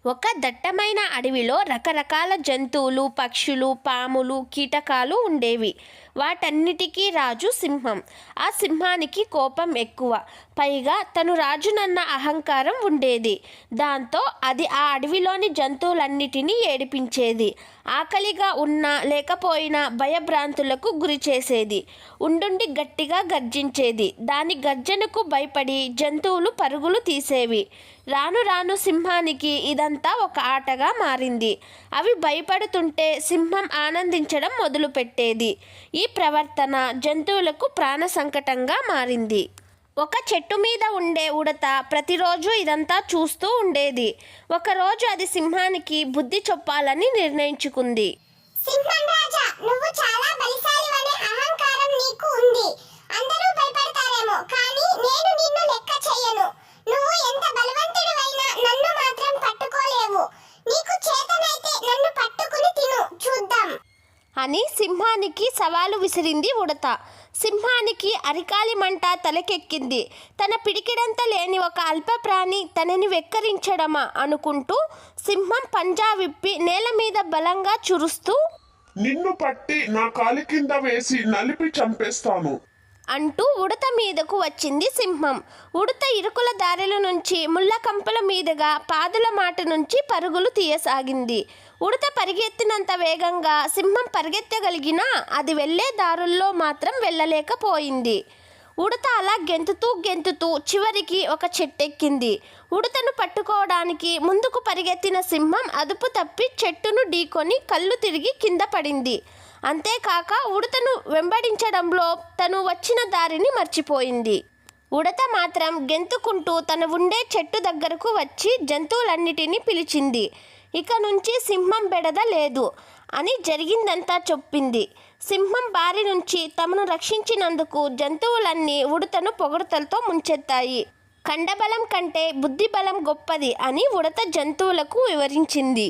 ఒక దట్టమైన అడవిలో రకరకాల జంతువులు, పక్షులు, పాములు, కీటకాలు ఉండేవి. వాటన్నిటికీ రాజు సింహం. ఆ సింహానికి కోపం ఎక్కువ. పైగా తను రాజునన్న అహంకారం ఉండేది. దాంతో అది ఆ అడవిలోని జంతువులన్నిటినీ ఏడిపించేది. ఆకలిగా ఉన్నా లేకపోయినా భయభ్రాంతులకు గురి చేసేది. ఉండుండి గట్టిగా గర్జించేది. దాని గర్జనకు భయపడి జంతువులు పరుగులు తీసేవి. రాను రాను సింహానికి ఇదంతా ఒక ఆటగా మారింది. అవి భయపడుతుంటే సింహం ఆనందించడం మొదలుపెట్టేది. ఈ ప్రవర్తన జంతువులకు ప్రాణ సంకటంగా మారింది. ఒక చెట్టు మీద ఉండే ఉడత ప్రతిరోజు ఇదంతా చూస్తూ ఉండేది. ఒకరోజు అది సింహానికి బుద్ధి చెప్పాలని నిర్ణయించుకుంది. సింహం రాజా, నువ్వు చాలా బలిశాలివనే అహంకారం నీకు ఉంది. అందరూ భయపడతారేమో, కానీ నేను నిన్ను లెక్క చేయను. నువ్వు ఎంత బలవంతుడివైనా నన్ను మాత్రం పట్టుకోలేవు. నీకు చేతనైతే నన్ను పట్టుకుని తిను, చూద్దాం అని సింహానికి సవాలు విసిరింది ఉడత. సింహానికి అరికాలి మంట తలకెక్కింది. తన పిడికిడంత లేని ఒక అల్ప ప్రాణి తనని వెక్కరించడమా అనుకుంటూ సింహం పంజా విప్పి నేల మీద బలంగా చురుస్తూ, నిన్ను పట్టి నా కాలి కింద వేసి నలిపి చంపేస్తాను అంటూ ఉడత మీదకు వచ్చింది సింహం. ఉడత ఇరుకుల దారిల నుంచి, ముళ్ళ కంపల మీదుగా, పాదుల మాట నుంచి పరుగులు తీయసాగింది. ఉడత పరిగెత్తినంత వేగంగా సింహం పరిగెత్తగలిగినా అది వెళ్ళే దారుల్లో మాత్రం వెళ్ళలేకపోయింది. ఉడత అలా గెంతుతూ గెంతుతూ చివరికి ఒక చెట్టెక్కింది. ఉడతను పట్టుకోవడానికి ముందుకు పరిగెత్తిన సింహం అదుపు తప్పి చెట్టును ఢీకొని కళ్ళు తిరిగి కింద పడింది. అంతేకాక ఉడతను వెంబడించడంలో తను వచ్చిన దారిని మర్చిపోయింది. ఉడత మాత్రం గెంతుకుంటూ తన ఉండే చెట్టు దగ్గరకు వచ్చి జంతువులన్నిటినీ పిలిచింది. ఇక నుంచి సింహం బెడద లేదు అని జరిగిందంతా చెప్పింది. సింహం బారి నుంచి తమను రక్షించినందుకు జంతువులన్నీ ఉడతను పొగడ్తలతో ముంచెత్తాయి. కండబలం కంటే బుద్ధిబలం గొప్పది అని ఉడత జంతువులకు వివరించింది.